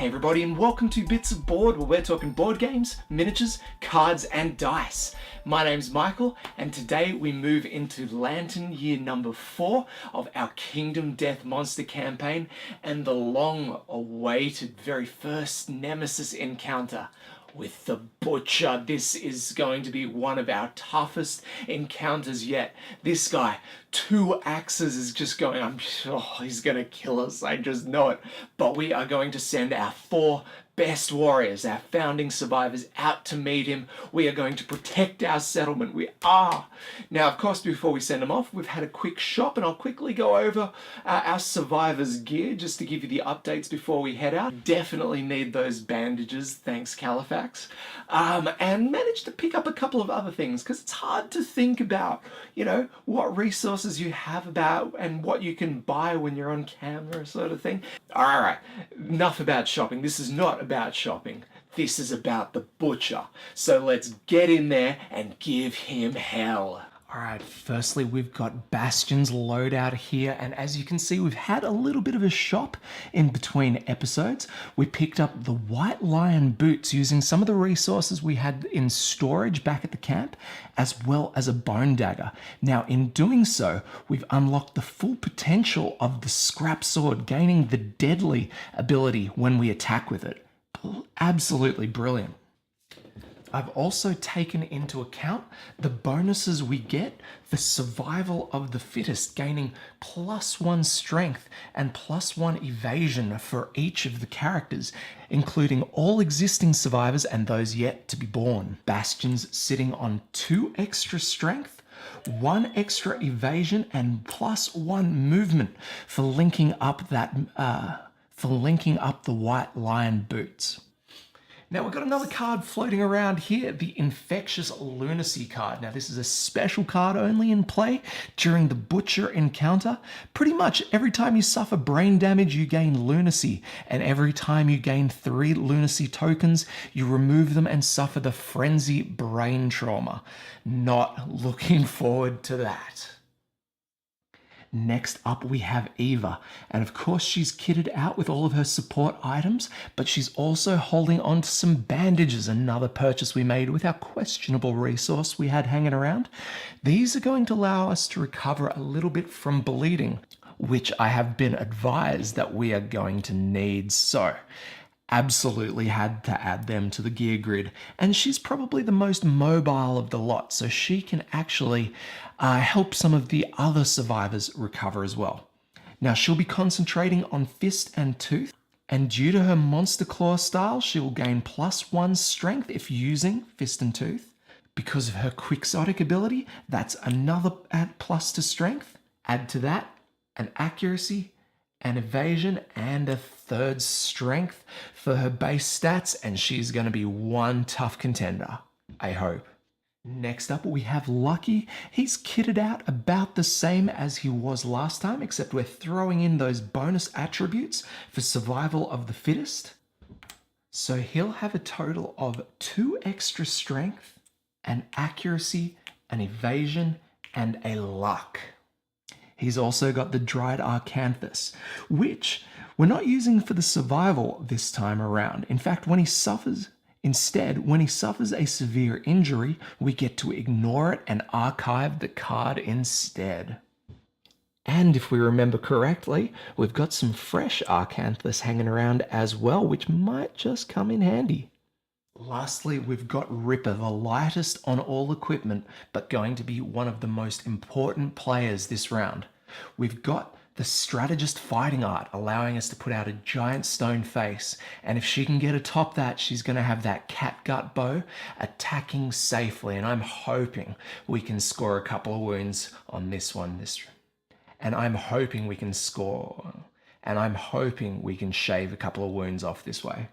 Hey everybody, and welcome to Bits of Board, where we're talking board games, miniatures, cards and dice. My name's Michael, and today we move into Lantern year number 4 of our Kingdom Death Monster campaign and the long-awaited very first Nemesis encounter with the Butcher. This is going to be one of our toughest encounters yet. This guy, 2 axes, is just going, he's gonna kill us, I just know it. But we are going to send our 4 best warriors, our founding survivors, out to meet him. We are going to protect our settlement. We are. Now, of course, before we send them off, we've had a quick shop, and I'll quickly go over our survivors' gear just to give you the updates before we head out. Definitely need those bandages, thanks Califax. And managed to pick up a couple of other things, because it's hard to think about, what resources you have about and what you can buy when you're on camera, sort of thing. All right, enough about shopping. This is not about shopping. This is about the Butcher. So let's get in there and give him hell. Alright, firstly we've got Bastion's loadout here, and as you can see we've had a little bit of a shop in between episodes. We picked up the White Lion boots using some of the resources we had in storage back at the camp, as well as a bone dagger. Now in doing so, we've unlocked the full potential of the scrap sword, gaining the deadly ability when we attack with it. Absolutely brilliant. I've also taken into account the bonuses we get for survival of the fittest, gaining +1 strength and +1 evasion for each of the characters, including all existing survivors and those yet to be born. Bastion's sitting on 2 extra strength, 1 extra evasion, and +1 movement for linking up the White Lion boots. Now we've got another card floating around here, the Infectious Lunacy card. Now this is a special card only in play during the Butcher encounter. Pretty much every time you suffer brain damage, you gain lunacy, and every time you gain 3 lunacy tokens, you remove them and suffer the Frenzy brain trauma. Not looking forward to that. Next up we have Eva, and of course she's kitted out with all of her support items, but she's also holding on to some bandages, another purchase we made with our questionable resource we had hanging around. These are going to allow us to recover a little bit from bleeding, which I have been advised that we are going to need, so absolutely had to add them to the gear grid. And she's probably the most mobile of the lot, so she can actually help some of the other survivors recover as well. Now she'll be concentrating on Fist and Tooth, and due to her Monster Claw style, she will gain +1 strength if using Fist and Tooth. Because of her Quixotic ability, that's another plus to strength. Add to that an accuracy, an evasion, and a 3rd strength for her base stats, and she's going to be one tough contender, I hope. Next up we have Lucky. He's kitted out about the same as he was last time, except we're throwing in those bonus attributes for survival of the fittest. So he'll have a total of 2 extra strength, an accuracy, an evasion, and a luck. He's also got the Dried Arcanthus, which we're not using for the survival this time around. In fact, when he suffers a severe injury, we get to ignore it and archive the card instead. And if we remember correctly, we've got some fresh Arcanthus hanging around as well, which might just come in handy. Lastly, we've got Ripper, the lightest on all equipment, but going to be one of the most important players this round. We've got the Strategist Fighting Art, allowing us to put out a giant stone face, and if she can get atop that, she's going to have that catgut bow attacking safely, and I'm hoping we can score a couple of wounds on this one. And I'm hoping we can shave a couple of wounds off this way.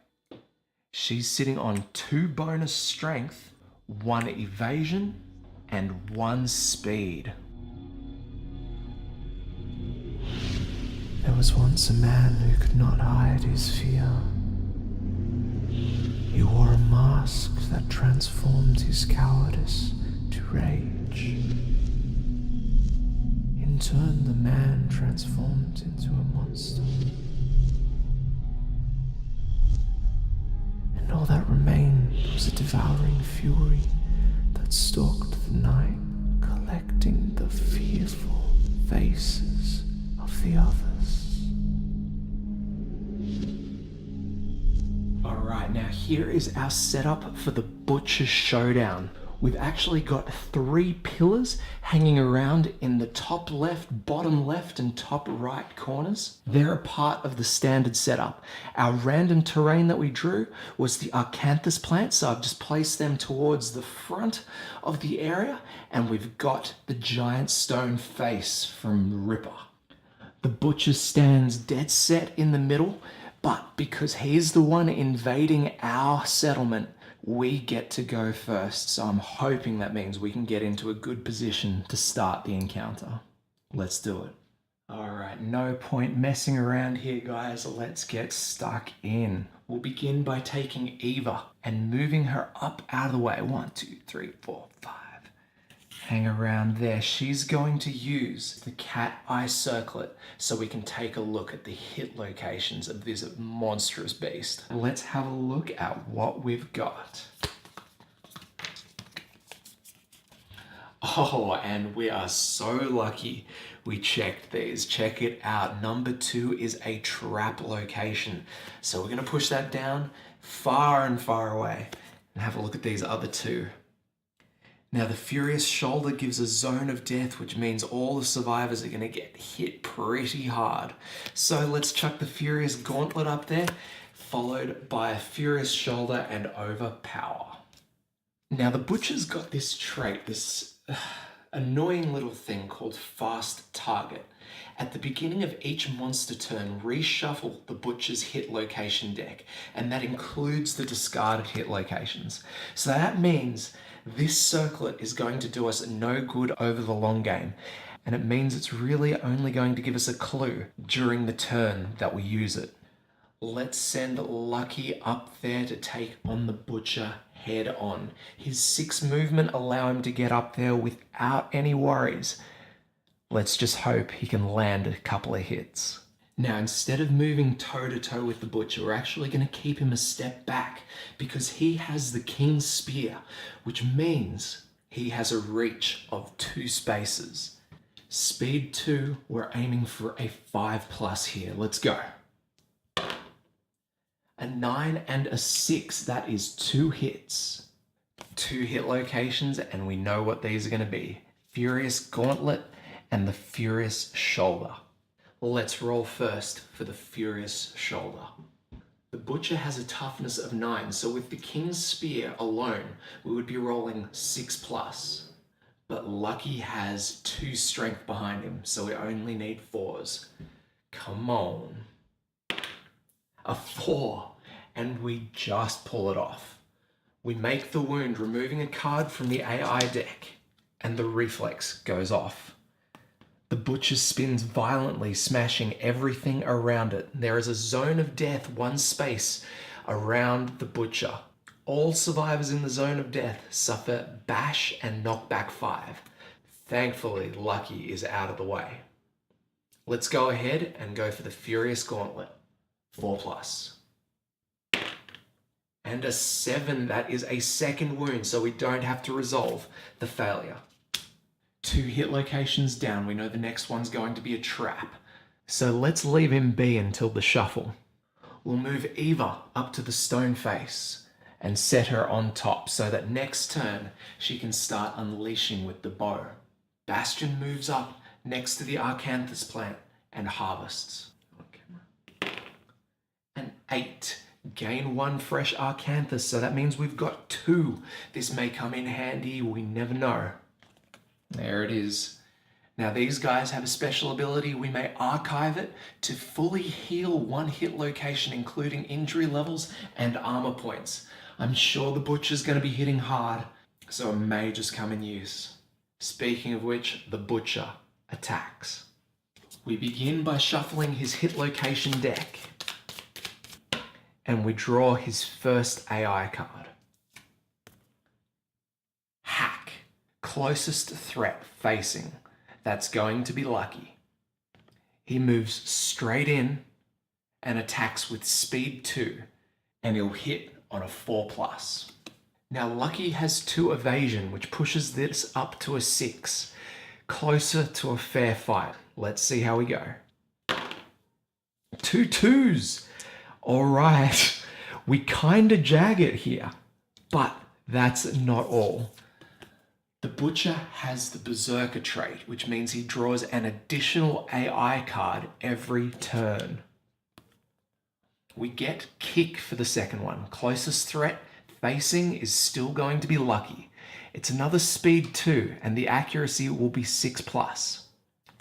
She's sitting on 2 bonus strength, 1 evasion, and 1 speed. There was once a man who could not hide his fear. He wore a mask that transformed his cowardice to rage. In turn, the man transformed into a monster. was a devouring fury that stalked the night, collecting the fearful faces of the others. Alright, now here is our setup for the Butcher Showdown. We've actually got 3 pillars hanging around in the top left, bottom left, and top right corners. They're a part of the standard setup. Our random terrain that we drew was the Arcanthus plant, so I've just placed them towards the front of the area, and we've got the giant stone face from Ripper. The Butcher stands dead set in the middle, but because he's the one invading our settlement, we get to go first, so I'm hoping that means we can get into a good position to start the encounter. Let's do it. Alright, no point messing around here, guys. Let's get stuck in. We'll begin by taking Eva and moving her up out of the way. 1, 2, 3, 4, 5. Hang around there. She's going to use the cat eye circlet so we can take a look at the hit locations of this monstrous beast. Let's have a look at what we've got. Oh, and we are so lucky we checked these. Check it out. Number 2 is a trap location. So we're going to push that down far and far away and have a look at these other 2. Now the Furious Shoulder gives a zone of death, which means all the survivors are going to get hit pretty hard. So let's chuck the Furious Gauntlet up there, followed by a Furious Shoulder and Overpower. Now the Butcher's got this trait, this annoying little thing called Fast Target. At the beginning of each monster turn, reshuffle the Butcher's hit location deck, and that includes the discarded hit locations. So that means this circlet is going to do us no good over the long game, and it means it's really only going to give us a clue during the turn that we use it. Let's send Lucky up there to take on the Butcher head on. His 6 movement allow him to get up there without any worries. Let's just hope he can land a couple of hits. Now, instead of moving toe-to-toe with the Butcher, we're actually going to keep him a step back because he has the King's Spear, which means he has a reach of 2 spaces. Speed 2, we're aiming for a 5+ here. Let's go. A 9 and a 6, that is 2 hits. 2 hit locations, and we know what these are going to be. Furious Gauntlet and the Furious Shoulder. Let's roll first for the Furious Shoulder. The Butcher has a toughness of 9, so with the King's Spear alone, we would be rolling 6+. But Lucky has 2 strength behind him, so we only need 4s. Come on. A 4, and we just pull it off. We make the wound, removing a card from the AI deck, and the reflex goes off. The Butcher spins violently, smashing everything around it. There is a zone of death, 1 space around the Butcher. All survivors in the zone of death suffer bash and knockback 5. Thankfully, Lucky is out of the way. Let's go ahead and go for the Furious Gauntlet. 4+. And a 7, that is a 2nd wound, so we don't have to resolve the failure. 2 hit locations down, we know the next one's going to be a trap. So let's leave him be until the shuffle. We'll move Eva up to the stone face and set her on top so that next turn she can start unleashing with the bow. Bastion moves up next to the Arcanthus plant and harvests. An 8. Gain 1 fresh Arcanthus, so that means we've got 2. This may come in handy, we never know. There it is. Now these guys have a special ability. We may archive it to fully heal 1 hit location, including injury levels and armor points. I'm sure the Butcher's going to be hitting hard, so it may just come in use. Speaking of which, the Butcher attacks. We begin by shuffling his hit location deck, and we draw his first AI card. Hack. Closest threat facing. That's going to be Lucky. He moves straight in and attacks with speed 2, and he'll hit on a 4+. Now Lucky has 2 evasion, which pushes this up to a 6. Closer to a fair fight. Let's see how we go. 2 2s. All right. We kinda jag it here, but that's not all. The Butcher has the Berserker trait, which means he draws an additional AI card every turn. We get Kick for the second one. Closest threat facing is still going to be Lucky. It's another speed 2, and the accuracy will be 6+.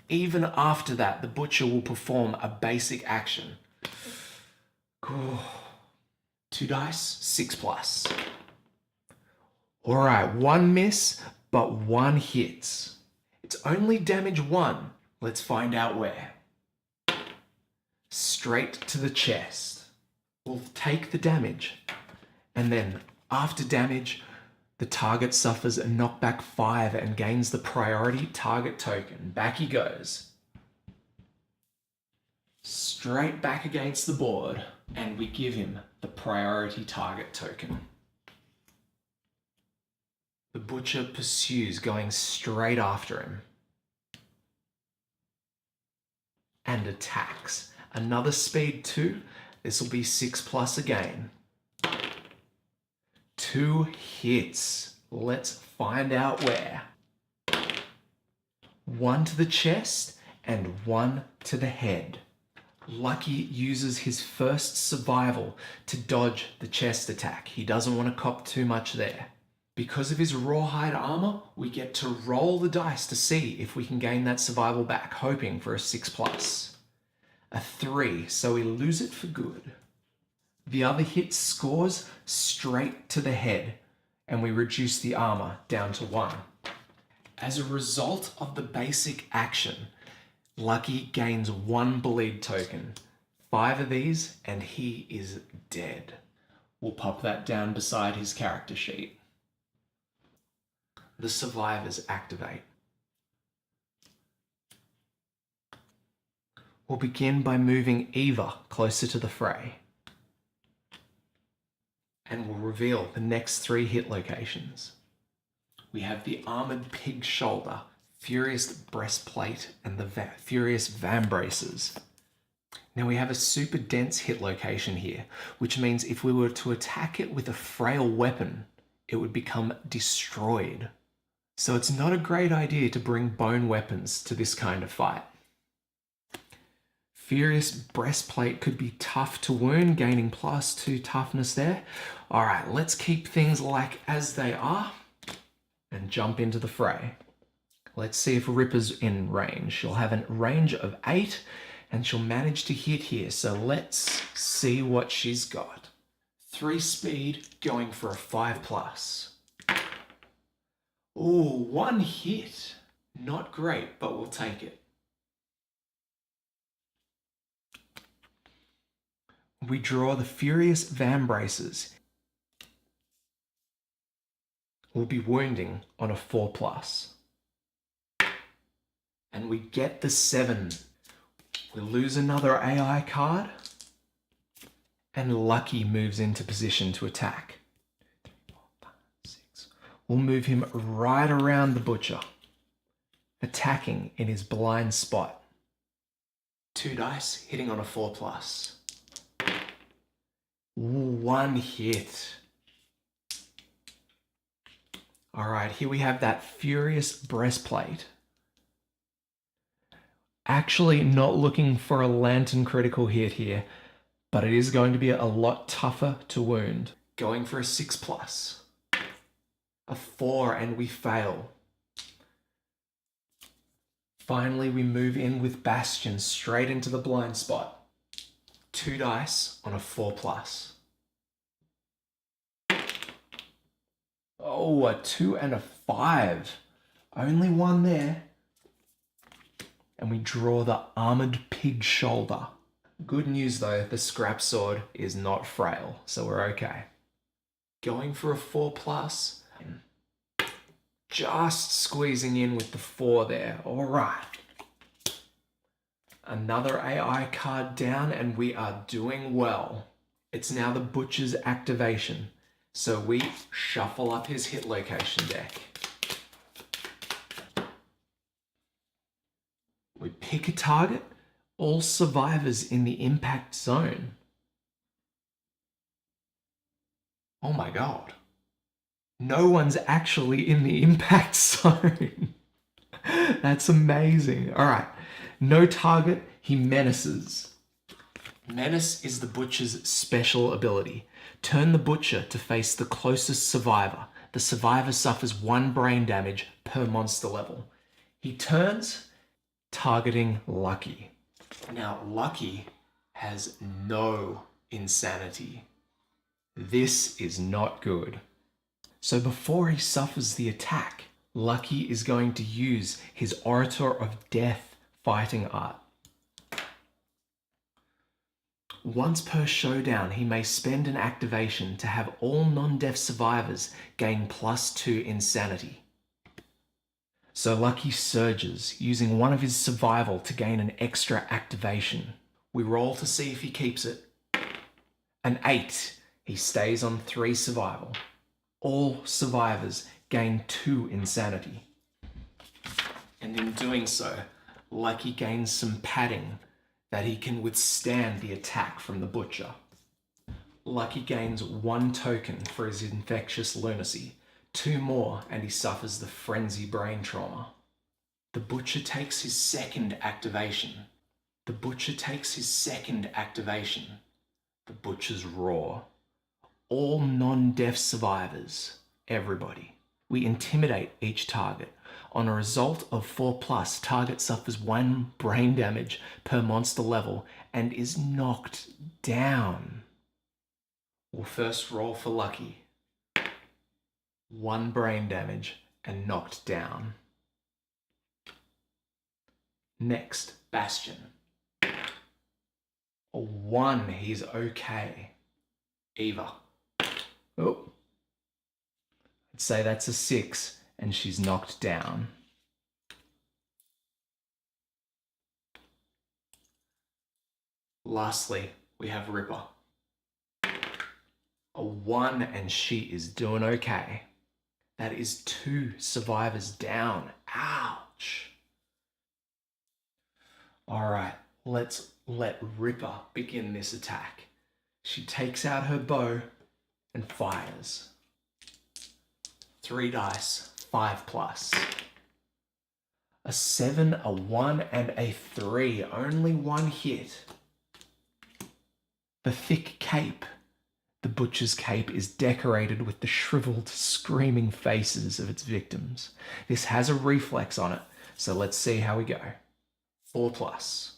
Even after that, the Butcher will perform a basic action. 2 dice, 6+. Alright, 1 miss, but 1 hits. It's only damage 1. Let's find out where. Straight to the chest. We'll take the damage, and then after damage, the target suffers a knockback 5 and gains the priority target token. Back he goes. Straight back against the board, and we give him the priority target token. The Butcher pursues, going straight after him. And attacks. Another speed 2. This will be 6+ again. 2 hits. Let's find out where. 1 to the chest and 1 to the head. Lucky uses his first survival to dodge the chest attack. He doesn't want to cop too much there. Because of his rawhide armor, we get to roll the dice to see if we can gain that survival back, hoping for a 6+. A 3, so we lose it for good. The other hit scores straight to the head, and we reduce the armor down to 1. As a result of the basic action, Lucky gains 1 bleed token. 5 of these, and he is dead. We'll pop that down beside his character sheet. The survivors activate. We'll begin by moving Eva closer to the fray. And we'll reveal the next 3 hit locations. We have the Armored Pig Shoulder, Furious Breastplate, and the Furious Vambraces. Now we have a super dense hit location here, which means if we were to attack it with a frail weapon, it would become destroyed. So it's not a great idea to bring bone weapons to this kind of fight. Furious Breastplate could be tough to wound, gaining +2 toughness there. Alright, let's keep things like as they are and jump into the fray. Let's see if Ripper's in range. She'll have a range of 8 and she'll manage to hit here. So let's see what she's got. 3 speed, going for a 5+. Ooh, 1 hit. Not great, but we'll take it. We draw the Furious Vambraces. We'll be wounding on a 4+. And we get the 7. We lose another AI card. And Lucky moves into position to attack. 3, 4, 5, 6. We'll move him right around the Butcher, attacking in his blind spot. 2 dice, hitting on a 4+. 1 hit. Alright, here we have that Furious Breastplate. Actually not looking for a Lantern critical hit here, but it is going to be a lot tougher to wound. Going for a 6+. A 4 and we fail. Finally we move in with Bastion straight into the blind spot. 2 dice on a 4+. Oh, a 2 and a 5. Only 1 there. And we draw the Armored Pig Shoulder. Good news though, the scrap sword is not frail, so we're okay. Going for a 4+. Just squeezing in with the 4 there. Alright. Another AI card down and we are doing well. It's now the Butcher's activation. So we shuffle up his hit location deck. We pick a target, all survivors in the impact zone. Oh my god. No one's actually in the impact zone. That's amazing. All right. No target, he menaces. Menace is the Butcher's special ability. Turn the Butcher to face the closest survivor. The survivor suffers 1 brain damage per monster level. He turns, targeting Lucky. Now, Lucky has no insanity. This is not good. So before he suffers the attack, Lucky is going to use his Orator of Death fighting art. Once per showdown, he may spend an activation to have all non-death survivors gain +2 insanity. So Lucky surges, using one of his survival to gain an extra activation. We roll to see if he keeps it. An 8. He stays on 3 survival. All survivors gain 2 insanity. And in doing so, Lucky gains some padding that he can withstand the attack from the Butcher. Lucky gains 1 token for his infectious lunacy, 2 more and he suffers the frenzy brain trauma. The Butcher takes his second activation. The Butcher's Roar. All non-death survivors, everybody. We intimidate each target. On a result of 4+, target suffers 1 brain damage per monster level and is knocked down. We'll first roll for Lucky. 1 brain damage and knocked down. Next, Bastion. A 1, he's okay. Eva. Oh. I'd say that's a 6 and she's knocked down. Lastly, we have Ripper. A 1 and she is doing okay. That is 2 survivors down. Ouch. All right, let's let Ripper begin this attack. She takes out her bow and fires. 3 dice, 5+. A 7, a 1, and a 3. Only 1 hit. The thick cape. The Butcher's cape is decorated with the shriveled, screaming faces of its victims. This has a reflex on it, so let's see how we go. 4+.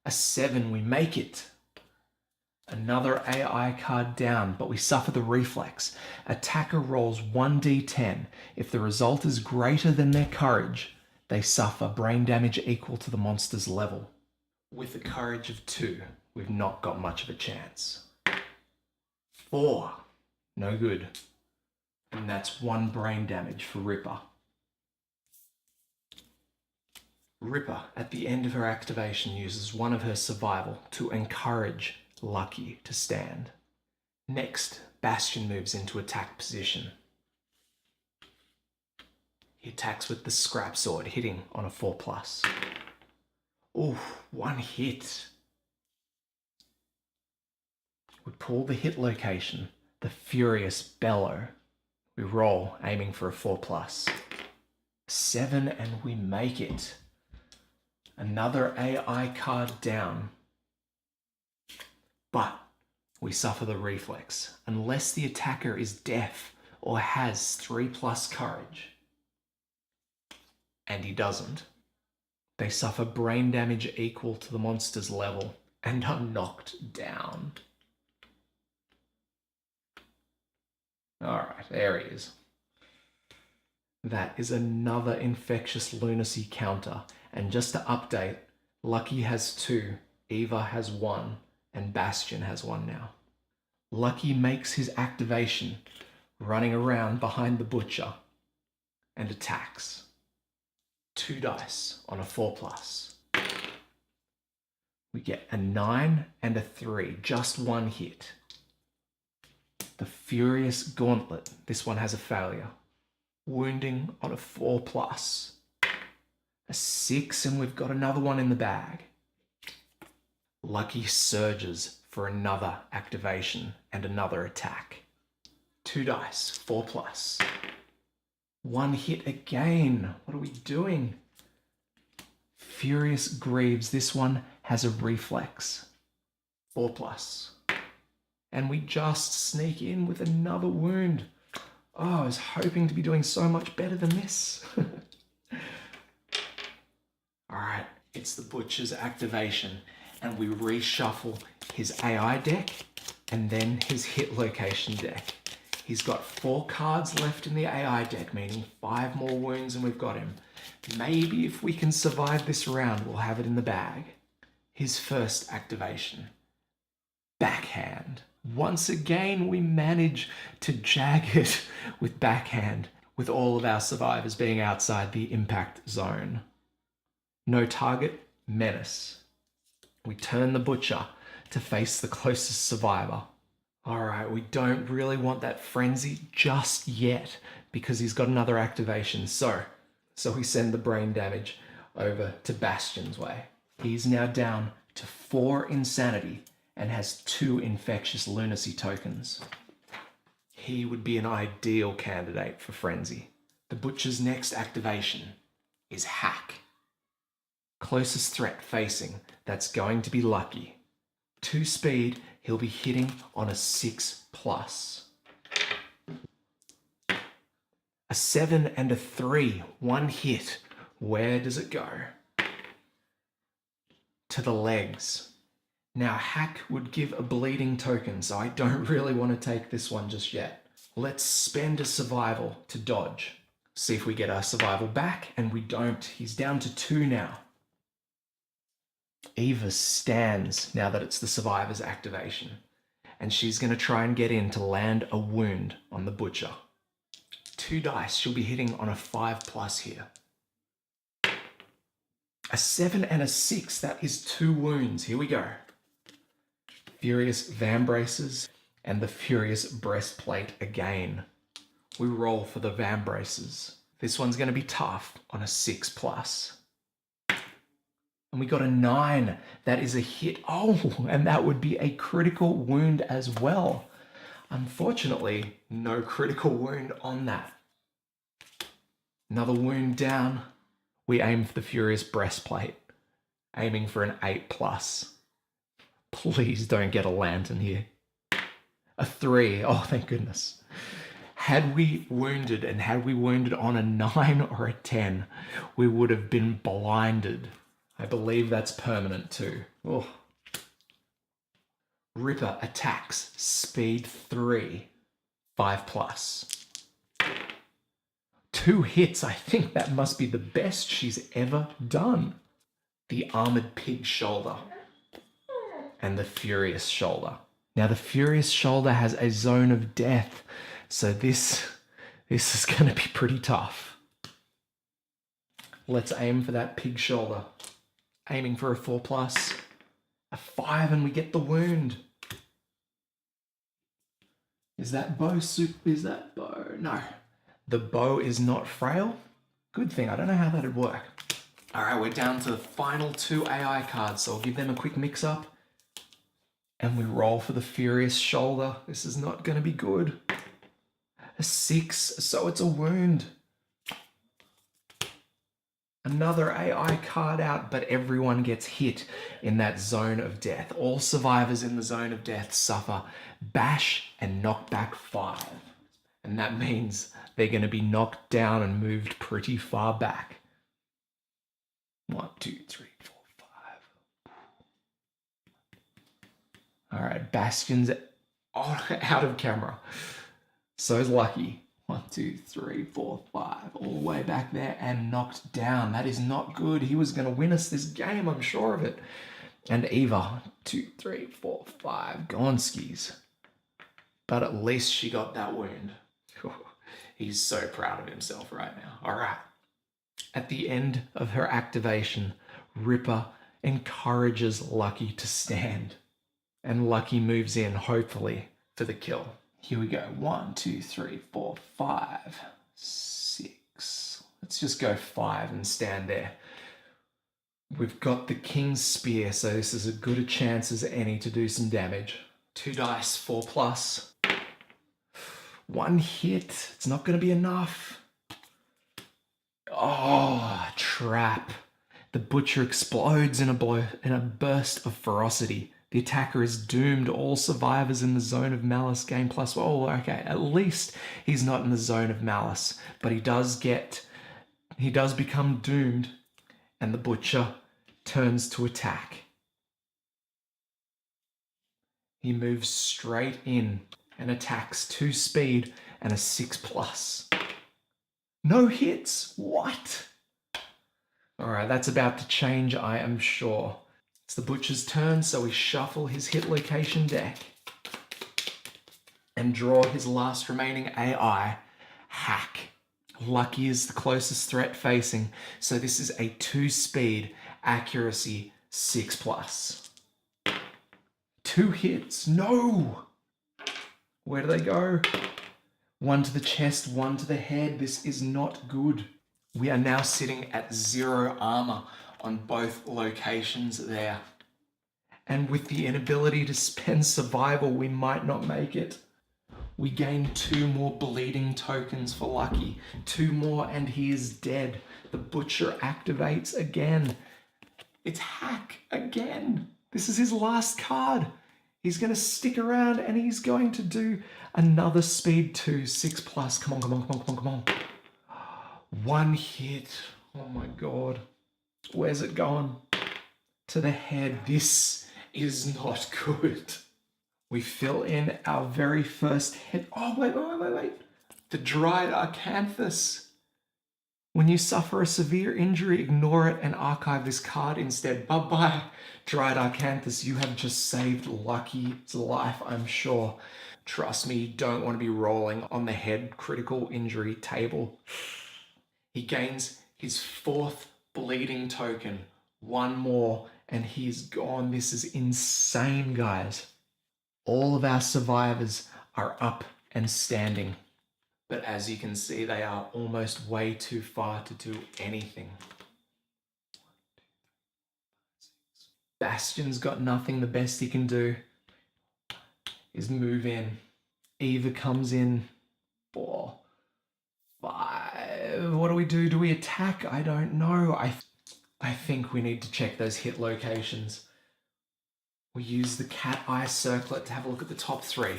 A 7, we make it. Another AI card down, but we suffer the reflex. Attacker rolls 1d10. If the result is greater than their courage, they suffer brain damage equal to the monster's level. With a courage of 2, we've not got much of a chance. 4, no good. And that's 1 brain damage for Ripper. Ripper, at the end of her activation, uses 1 of her survival to encourage Lucky to stand. Next, Bastion moves into attack position. He attacks with the scrap sword, hitting on a 4+. Ooh, 1 hit. We pull the hit location, the Furious Bellow. We roll, aiming for a 4+. 7 and we make it. Another AI card down. But we suffer the reflex, unless the attacker is deaf or has 3+ courage. And he doesn't. They suffer brain damage equal to the monster's level and are knocked down. Alright, there he is. That is another infectious lunacy counter. And just to update, Lucky has 2, Eva has 1, and Bastion has 1 now. Lucky makes his activation, running around behind the Butcher, and attacks. 2 dice on a 4+. We get a 9 and a 3, just 1 hit. The The Furious Gauntlet. This one has a failure. Wounding on a 4+. A 6, and we've got another one in the bag. Lucky Surges for another activation and another attack. 2 dice, 4+. 1 hit again. What are we doing? Furious Greaves. This one has a reflex. 4+. And we just sneak in with another wound. Oh, I was hoping to be doing so much better than this. All right, it's the Butcher's activation, and we reshuffle his AI deck and then his hit location deck. He's got 4 cards left in the AI deck, meaning 5 more wounds and we've got him. Maybe if we can survive this round, we'll have it in the bag. His first activation. Backhand. Once again, we manage to jag it with backhand, with all of our survivors being outside the impact zone. No target, menace. We turn the Butcher to face the closest survivor. All right, we don't really want that frenzy just yet because he's got another activation. So we send the brain damage over to Bastion's way. He's now down to 4 insanity and has 2 infectious lunacy tokens. He would be an ideal candidate for frenzy. The Butcher's next activation is Hack. Closest threat facing, that's going to be Lucky. 2 speed, he'll be hitting on a 6+. A 7 and a 3, 1 hit. Where does it go? To the legs. Now Hack would give a bleeding token, so I don't really want to take this one just yet. Let's spend a survival to dodge. See if we get our survival back, and we don't. He's down to 2 now. Eva stands now that it's the survivor's activation, and she's going to try and get in to land a wound on the Butcher. 2 dice, she'll be hitting on a 5+ here. A 7 and a 6, that is 2 wounds. Here we go. Furious Vambraces and the Furious Breastplate again. We roll for the Vambraces. This one's going to be tough on a 6+. And we got a 9. That is a hit. Oh, and that would be a critical wound as well. Unfortunately, no critical wound on that. Another wound down. We aim for the Furious Breastplate, aiming for an 8+. Please don't get a lantern here. A 3. Oh, thank goodness. Had we wounded on a 9 or a 10, we would have been blinded. I believe that's permanent too. Oh. Ripper attacks, speed 3, 5+. 2 hits, I think that must be the best she's ever done. The Armored Pig Shoulder and the Furious Shoulder. Now the Furious Shoulder has a zone of death, so this is going to be pretty tough. Let's aim for that pig shoulder. Aiming for a 4+. A 5 and we get the wound. Is that bow No. The bow is not frail. Good thing. I don't know how that'd work. All right, we're down to the final 2 AI cards, so I'll give them a quick mix-up. And we roll for the Furious Shoulder. This is not going to be good. A 6, so it's a wound. Another AI card out, but everyone gets hit in that zone of death. All survivors in the zone of death suffer bash and knockback 5. And that means they're going to be knocked down and moved pretty far back. 1, 2, 3, 4, 5. All right, Bastion's out of camera. So's Lucky. 1, 2, 3, 4, 5, all the way back there and knocked down. That is not good. He was going to win us this game, I'm sure of it. And Eva, 2, 3, 4, 5, gone skis. But at least she got that wound. He's so proud of himself right now. All right. At the end of her activation, Ripper encourages Lucky to stand. And Lucky moves in, hopefully, for the kill. Here we go. 1, 2, 3, 4, 5, 6. Let's just go 5 and stand there. We've got the King's Spear, so this is as good a chance as any to do some damage. 2 dice, 4+. 1 hit. It's not going to be enough. Oh, trap. The butcher explodes in a burst of ferocity. The attacker is doomed. All survivors in the zone of malice gain +1. Oh, okay. At least he's not in the zone of malice, but he does become doomed, and the butcher turns to attack. He moves straight in and attacks 2 speed and a 6+. No hits. What? All right, that's about to change, I am sure. It's the butcher's turn, so we shuffle his hit location deck and draw his last remaining AI, Hack. Lucky is the closest threat facing, so this is a 2 speed, accuracy 6+. 2 hits. No! Where do they go? 1 to the chest, 1 to the head. This is not good. We are now sitting at 0 armor on both locations there. And with the inability to spend survival, we might not make it. We gain 2 more bleeding tokens for Lucky. 2 more and he is dead. The butcher activates again. It's Hack again. This is his last card. He's going to stick around and he's going to do another speed 2, 6+. Come on, come on, come on, come on, come on. 1 hit. Oh my God. Where's it going? To the head. This is not good. We fill in our very first hit. Oh, wait. The dried Acanthus. When you suffer a severe injury, ignore it and archive this card instead. Bye-bye, dried Acanthus. You have just saved Lucky's life, I'm sure. Trust me, you don't want to be rolling on the head critical injury table. He gains his 4th bleeding token. 1 more and he's gone. This is insane, guys. All of our survivors are up and standing. But as you can see, they are almost way too far to do anything. Bastion's got nothing. The best he can do is move in. Eva comes in. 4, 5. What do we do? Do we attack? I don't know. I think we need to check those hit locations. We use the cat eye circlet to have a look at the top 3.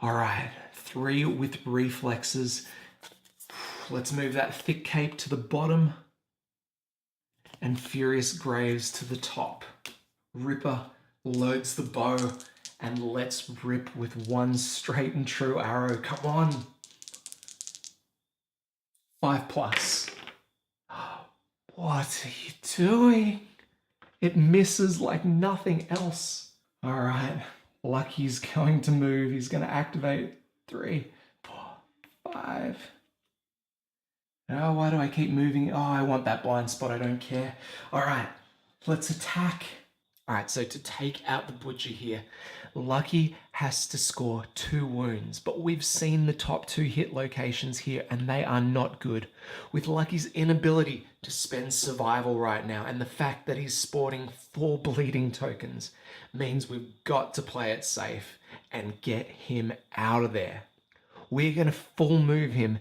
All right, 3 with reflexes. Let's move that thick cape to the bottom and Furious Graves to the top. Ripper loads the bow and let's rip with 1 straight and true arrow. Come on. 5+. What are you doing? It misses like nothing else. All right, Lucky's going to move. He's going to activate 3, 4, 5. Oh, why do I keep moving? Oh, I want that blind spot. I don't care. All right, let's attack. All right, so to take out the butcher here, Lucky has to score 2 wounds, but we've seen the top 2 hit locations here and they are not good. With Lucky's inability to spend survival right now and the fact that he's sporting 4 bleeding tokens means we've got to play it safe and get him out of there. We're going to full move him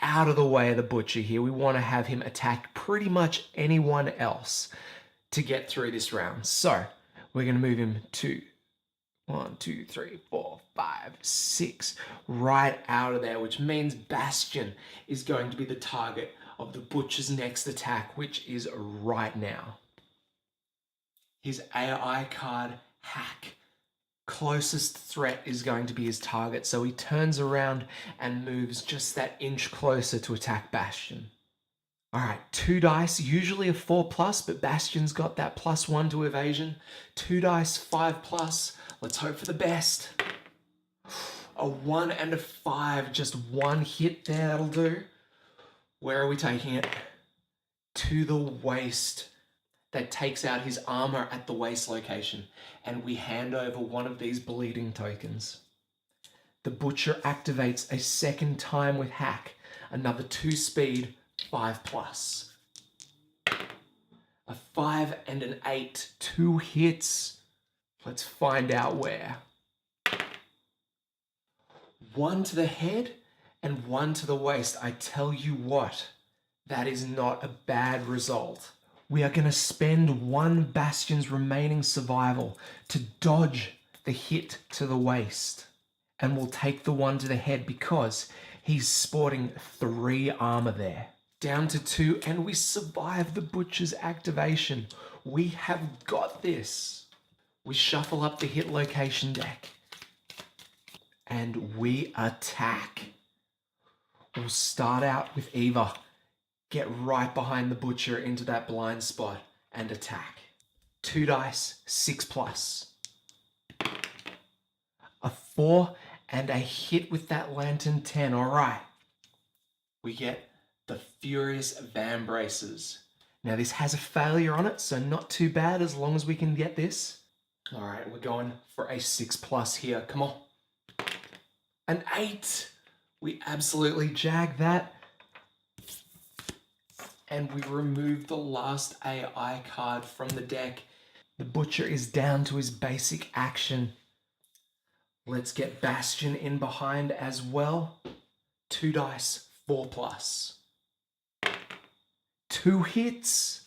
out of the way of the butcher here. We want to have him attack pretty much anyone else to get through this round. So we're going to move him to 1, 2, 3, 4, 5, 6, right out of there, which means Bastion is going to be the target of the butcher's next attack, which is right now. His AI card, Hack. Closest threat is going to be his target, so he turns around and moves just that inch closer to attack Bastion. All right, 2 dice, usually a 4+, but Bastion's got that +1 to evasion. 2 dice, 5+. Let's hope for the best. A 1 and a 5, just 1 hit there, that'll do. Where are we taking it? To the waist. That takes out his armor at the waist location, and we hand over 1 of these bleeding tokens. The butcher activates a second time with hack. Another 2 speed, 5+. A 5 and an 8, 2 hits. Let's find out where. 1 to the head and 1 to the waist. I tell you what, that is not a bad result. We are going to spend 1 Bastion's remaining survival to dodge the hit to the waist. And we'll take the 1 to the head because he's sporting 3 armor there. Down to 2, and we survive the butcher's activation. We have got this. We shuffle up the hit location deck. And we attack. We'll start out with Eva. Get right behind the butcher into that blind spot and attack. 2 dice, 6+. A 4 and a hit with that lantern 10. All right. We get the Furious Van Braces. Now this has a failure on it, so not too bad as long as we can get this. All right, we're going for a 6+ here. Come on. An 8. We absolutely jag that. And we remove the last AI card from the deck. The butcher is down to his basic action. Let's get Bastion in behind as well. 2 dice, 4+. 2 hits.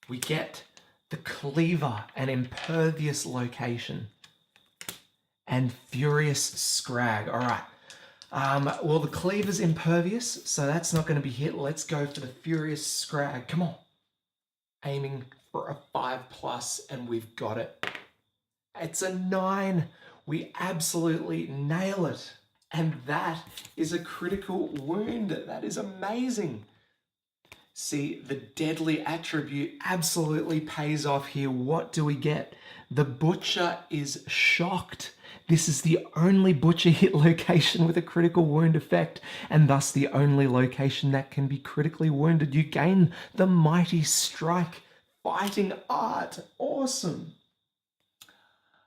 We get the Cleaver, an impervious location. And Furious Scrag. All right. Well, the Cleaver's impervious, so that's not going to be hit. Let's go for the Furious Scrag. Come on. Aiming for a 5+, and we've got it. It's a 9. We absolutely nail it. And that is a critical wound. That is amazing. See, the deadly attribute absolutely pays off here. What do we get? The butcher is shocked. This is the only butcher hit location with a critical wound effect, and thus the only location that can be critically wounded. You gain the Mighty Strike. Fighting art. Awesome.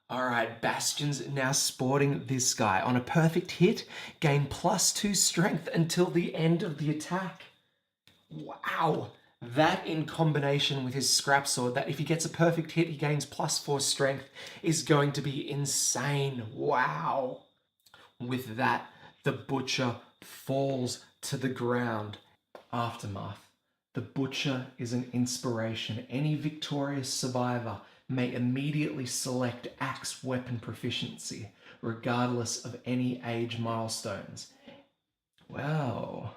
All right, Bastion's now sporting this guy. On a perfect hit, gain +2 strength until the end of the attack. Wow. That in combination with his scrap sword, that if he gets a perfect hit, he gains +4 strength, is going to be insane. Wow. With that, the butcher falls to the ground. Aftermath. The butcher is an inspiration. Any victorious survivor may immediately select axe weapon proficiency, regardless of any age milestones. Wow.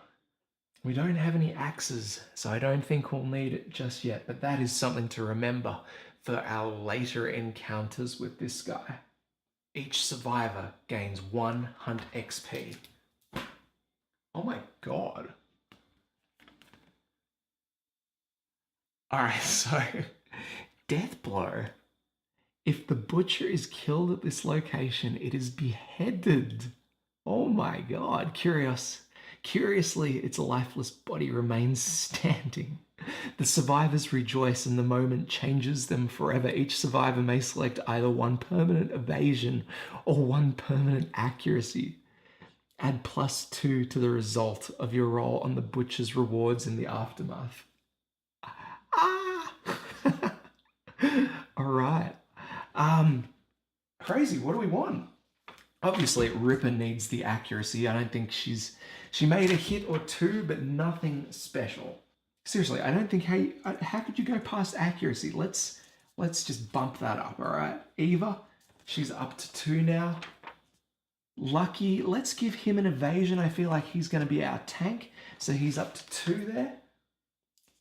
We don't have any axes, so I don't think we'll need it just yet, but that is something to remember for our later encounters with this guy. Each survivor gains 1 hunt XP. Oh my god. Alright, so death blow. If the butcher is killed at this location, it is beheaded. Oh my god. Curiously, its lifeless body remains standing. The survivors rejoice and the moment changes them forever. Each survivor may select either 1 permanent evasion or 1 permanent accuracy. Add +2 to the result of your roll on the butcher's rewards in the aftermath. Ah! All right. Crazy. What do we want? Obviously, Ripper needs the accuracy. I don't think she made a hit or 2, but nothing special. Seriously, I don't think how could you go past accuracy? Let's just bump that up, all right? Eva, she's up to 2 now. Lucky, let's give him an evasion. I feel like he's going to be our tank, so he's up to 2 there.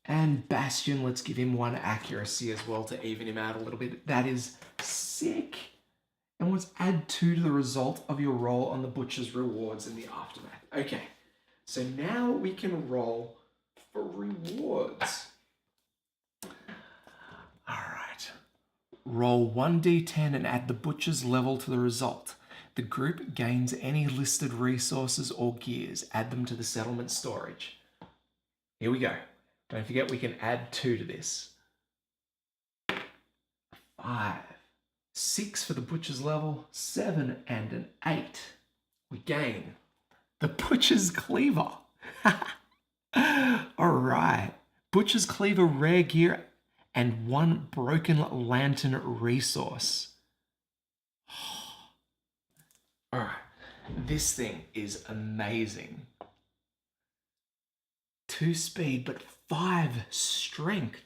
And Bastion, let's give him 1 accuracy as well to even him out a little bit. That is sick. And let's add 2 to the result of your roll on the butcher's rewards in the aftermath. Okay, so now we can roll for rewards. All right. Roll 1d10 and add the butcher's level to the result. The group gains any listed resources or gears. Add them to the settlement storage. Here we go. Don't forget we can add 2 to this. 5. 6 for the butcher's level, 7 and an 8. we gain the Butcher's Cleaver. Alright, Butcher's Cleaver rare gear and 1 Broken Lantern resource. Alright, this thing is amazing. 2 speed, but 5 strength.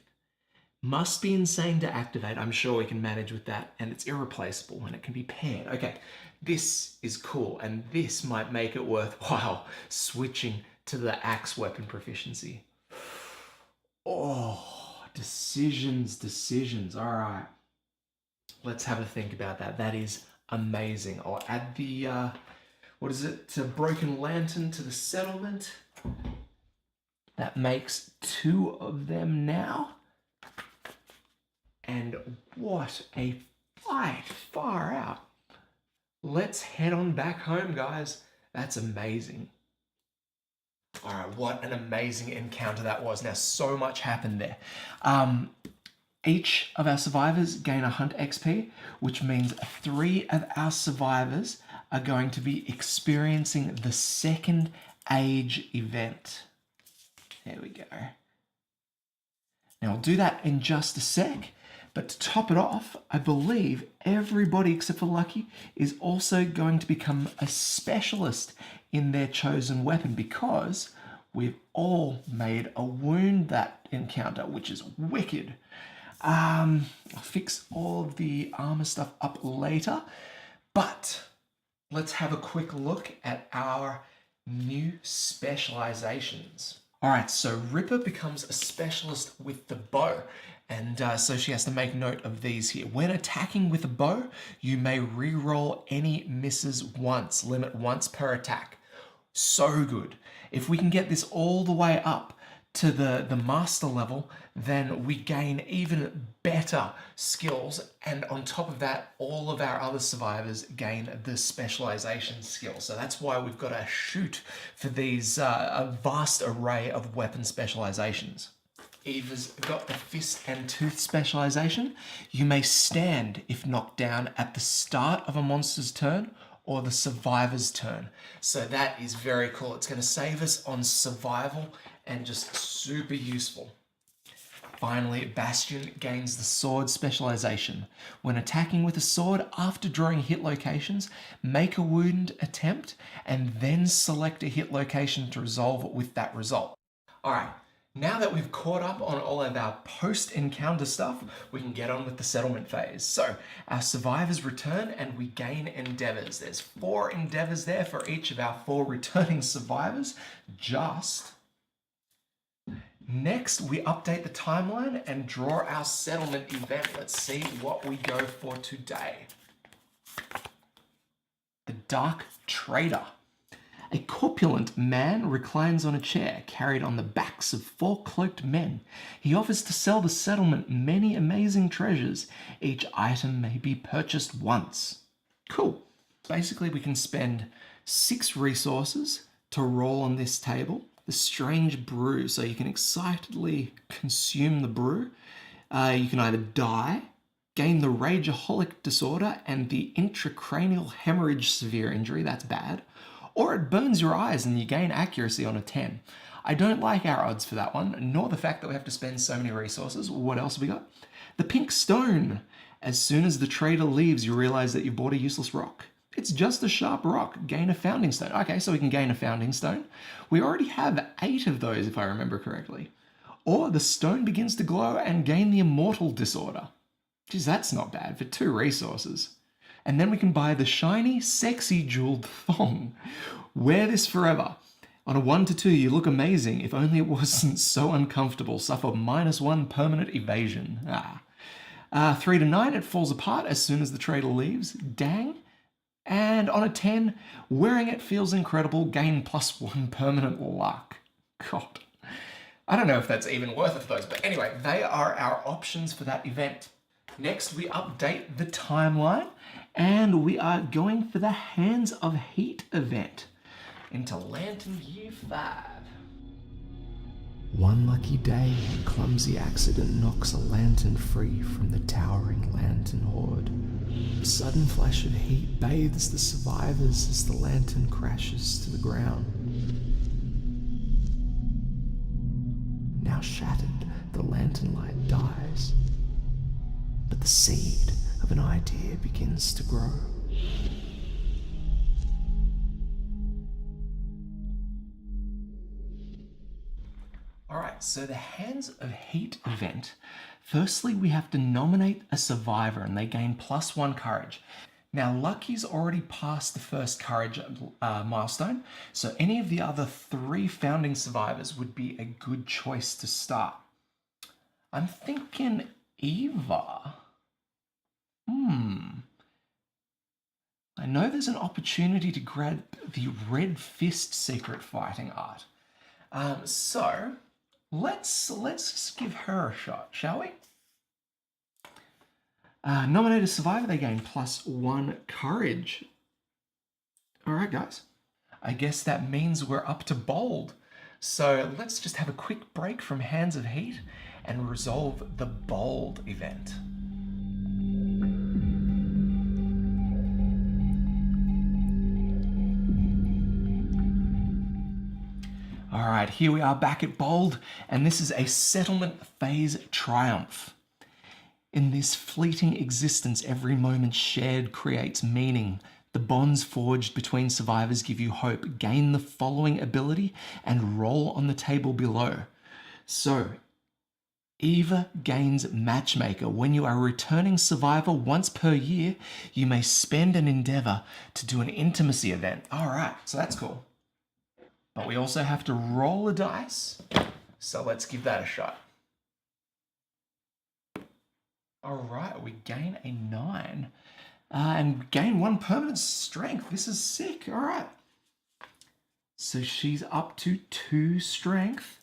Must be insane to activate. I'm sure we can manage with that. And it's irreplaceable and it can be paired. Okay, this is cool. And this might make it worthwhile switching to the axe weapon proficiency. Oh, decisions. All right. Let's have a think about that. That is amazing. I'll add the, Broken Lantern to the settlement. That makes 2 of them now. And what a fight, far out. Let's head on back home, guys. That's amazing. All right, what an amazing encounter that was. Now, so much happened there. Each of our survivors gain a hunt XP, which means 3 of our survivors are going to be experiencing the second age event. There we go. Now, I'll do that in just a sec. But to top it off, I believe everybody except for Lucky is also going to become a specialist in their chosen weapon because we've all made a wound that encounter, which is wicked. I'll fix all of the armor stuff up later, but let's have a quick look at our new specializations. All right, so Ripper becomes a specialist with the bow. And so she has to make note of these here. When attacking with a bow, you may re-roll any misses once, limit once per attack. So good. If we can get this all the way up to the master level, then we gain even better skills. And on top of that, all of our other survivors gain the specialization skill. So that's why we've got to shoot for these a vast array of weapon specializations. Eva's got the Fist and Tooth specialization. You may stand if knocked down at the start of a monster's turn or the survivor's turn. So that is very cool. It's going to save us on survival and just super useful. Finally, Bastion gains the sword specialization. When attacking with a sword after drawing hit locations, make a wound attempt and then select a hit location to resolve it with that result. All right. Now that we've caught up on all of our post-encounter stuff, we can get on with the settlement phase. So our survivors return and we gain endeavors. There's 4 endeavors there for each of our 4 returning survivors. Next, we update the timeline and draw our settlement event. Let's see what we go for today. The Dark Trader. A corpulent man reclines on a chair carried on the backs of 4 cloaked men. He offers to sell the settlement many amazing treasures. Each item may be purchased once. Cool. Basically, we can spend 6 resources to roll on this table. The Strange Brew, so you can excitedly consume the brew. You can either die, gain the Rageaholic disorder and the intracranial hemorrhage severe injury, that's bad, or it burns your eyes and you gain accuracy on a 10. I don't like our odds for that one, nor the fact that we have to spend so many resources. What else have we got? The Pink Stone. As soon as the trader leaves, you realize that you bought a useless rock. It's just a sharp rock. Gain a founding stone. Okay, so we can gain a founding stone. We already have 8 of those, if I remember correctly. Or the stone begins to glow and gain the immortal disorder. Geez, that's not bad for 2 resources. And then we can buy the shiny, sexy jeweled thong. Wear this forever. On a 1 to 2, you look amazing. If only it wasn't so uncomfortable. Suffer -1 permanent evasion. 3 to 9, it falls apart as soon as the trader leaves. Dang. And on a 10, wearing it feels incredible. Gain +1 permanent luck. God. I don't know if that's even worth it for those. But anyway, they are our options for that event. Next, we update the timeline. And we are going for the Hands of Heat event into Lantern Year 5. One lucky day, a clumsy accident knocks a lantern free from the towering lantern horde. A sudden flash of heat bathes the survivors as the lantern crashes to the ground. Now shattered, the lantern light dies, but the seed of an idea begins to grow. Alright, so the Hands of Heat event. Firstly, we have to nominate a survivor and they gain +1 courage. Now, Lucky's already passed the first courage milestone, so any of the other 3 founding survivors would be a good choice to start. I'm thinking Eva. I know there's an opportunity to grab the Red Fist secret fighting art. So let's give her a shot, shall we? Nominate a survivor, they gain +1 courage. Alright guys, I guess that means we're up to bold. So let's just have a quick break from Hands of Heat and resolve the bold event. Alright, here we are back at bold, and this is a settlement phase triumph. In this fleeting existence, every moment shared creates meaning. The bonds forged between survivors give you hope. Gain the following ability and roll on the table below. So, Eva gains Matchmaker. When you are a returning survivor once per year, you may spend an endeavor to do an intimacy event. Alright, so that's cool. But we also have to roll a dice, so let's give that a shot. Alright, we gain a 9. And gain 1 permanent strength. This is sick. Alright. So she's up to 2 strength.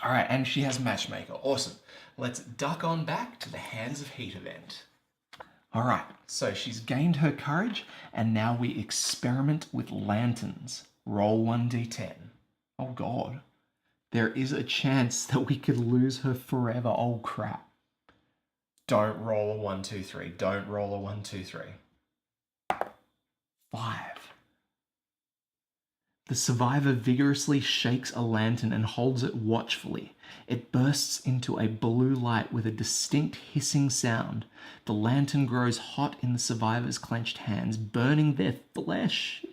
Alright, and she has Matchmaker. Awesome. Let's duck on back to the Hands of Heat event. Alright, so she's gained her courage, and now we experiment with lanterns. Roll 1d10. Oh god. There is a chance that we could lose her forever. Oh crap. Don't roll a 1, 2, 3. Don't roll a 1, 2, 3. 5. The survivor vigorously shakes a lantern and holds it watchfully. It bursts into a blue light with a distinct hissing sound. The lantern grows hot in the survivor's clenched hands, burning their flesh.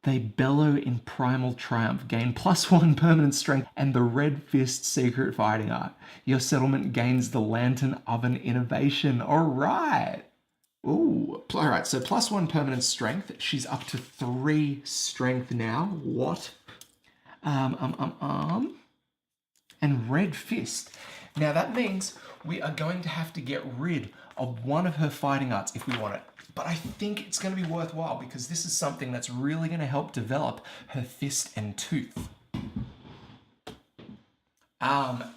They bellow in primal triumph, gain +1 permanent strength and the Red Fist secret fighting art. Your settlement gains the Lantern Oven innovation. Alright. Ooh, alright, so +1 permanent strength. She's up to 3 strength now. What? And Red Fist. Now that means we are going to have to get rid of one of her fighting arts if we want it. But I think it's going to be worthwhile because this is something that's really going to help develop her fist and tooth. I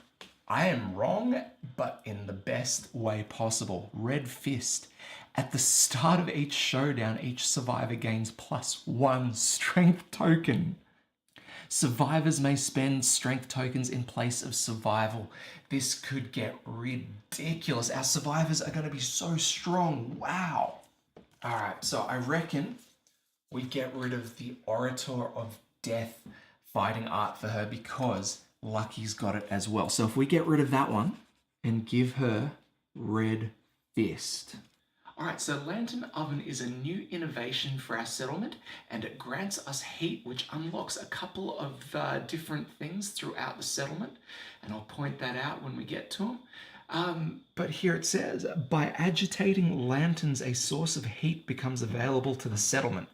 am wrong, but in the best way possible. Red Fist. At the start of each showdown, each survivor gains +1 strength token. Survivors may spend strength tokens in place of survival. This could get ridiculous. Our survivors are going to be so strong. Wow. Alright, so I reckon we get rid of the Orator of Death fighting art for her because Lucky's got it as well. So if we get rid of that one and give her Red Fist. Alright, so Lantern Oven is a new innovation for our settlement and it grants us heat, which unlocks a couple of different things throughout the settlement. And I'll point that out when we get to them. But here it says, by agitating lanterns, a source of heat becomes available to the settlement.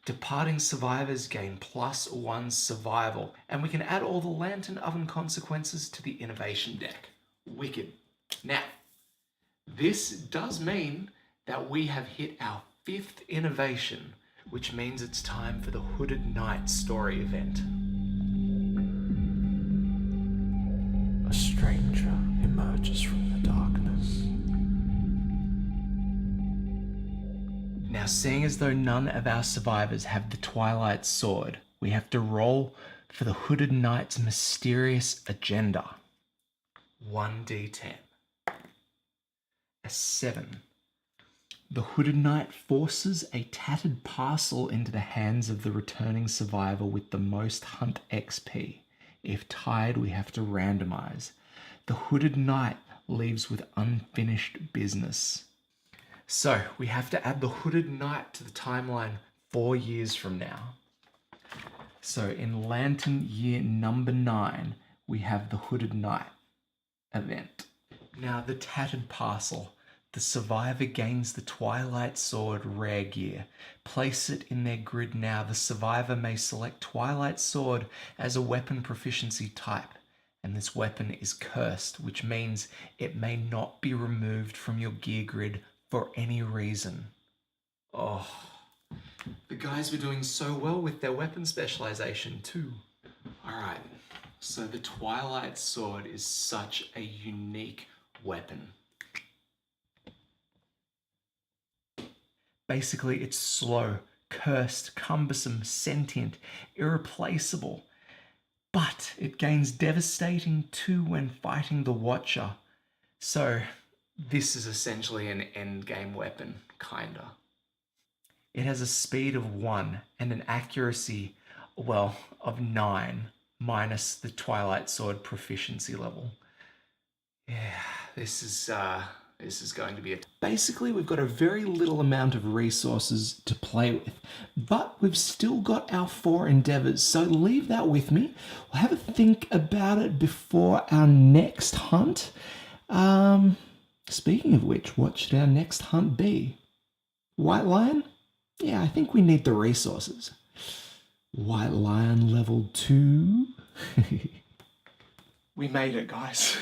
Departing survivors gain +1 survival. And we can add all the Lantern Oven consequences to the innovation deck. Wicked. Now, this does mean that we have hit our 5th innovation, which means it's time for the Hooded Knight story event. A stranger emerges from the darkness. Now, seeing as though none of our survivors have the Twilight Sword, we have to roll for the Hooded Knight's mysterious agenda. 1d10. A 7. The Hooded Knight forces a tattered parcel into the hands of the returning survivor with the most hunt XP. If tied, we have to randomize. The Hooded Knight leaves with unfinished business. So we have to add the Hooded Knight to the timeline 4 years from now. So in Lantern year number 9, we have the Hooded Knight event. Now the tattered parcel. The survivor gains the Twilight Sword rare gear. Place it in their grid now. The survivor may select Twilight Sword as a weapon proficiency type. And this weapon is cursed, which means it may not be removed from your gear grid for any reason. Oh, the guys were doing so well with their weapon specialization too. Alright, so the Twilight Sword is such a unique weapon. Basically, it's slow, cursed, cumbersome, sentient, irreplaceable. But it gains devastating 2 when fighting the Watcher. So this is essentially an endgame weapon, kinda. It has a speed of 1 and an accuracy, well, of 9, minus the Twilight Sword proficiency level. Yeah, this is going to be it. Basically, we've got a very little amount of resources to play with, but we've still got our 4 endeavors, so leave that with me. We'll have a think about it before our next hunt. Speaking of which, what should our next hunt be? White Lion? Yeah, I think we need the resources. White Lion level 2. We made it, guys.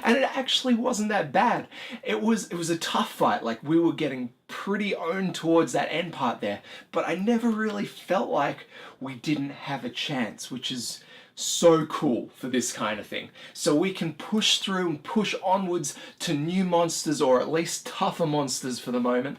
And it actually wasn't that bad. It was a tough fight. Like, we were getting pretty owned towards that end part there, but I never really felt like we didn't have a chance, which is so cool for this kind of thing. So we can push through and push onwards to new monsters, or at least tougher monsters for the moment.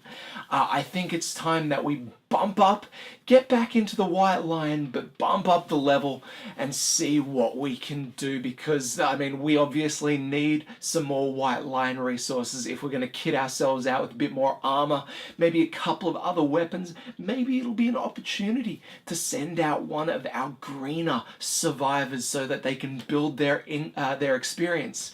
I think it's time that we bump up, get back into the White Lion, but bump up the level and see what we can do, because, I mean, we obviously need some more White Lion resources if we're going to kit ourselves out with a bit more armor, maybe a couple of other weapons. Maybe it'll be an opportunity to send out one of our greener survivors so that they can build their experience.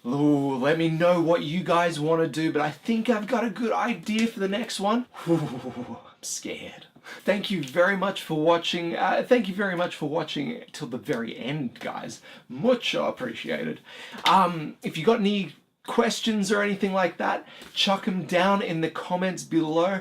Ooh, let me know what you guys want to do, but I think I've got a good idea for the next one. Ooh, I'm scared. Thank you very much for watching. Thank you very much for watching till the very end, guys. Mucho appreciated. If you got any questions or anything like that, chuck them down in the comments below.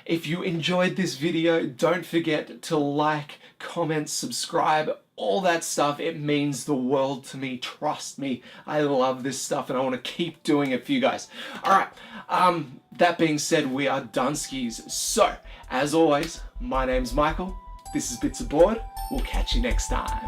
If you enjoyed this video, don't forget to like, comment, subscribe, all that stuff. It means the world to me. Trust me. I love this stuff and I want to keep doing it for you guys. Alright, that being said, we are Dunskies. So, as always, my name's Michael. This is Bits Aboard. We'll catch you next time.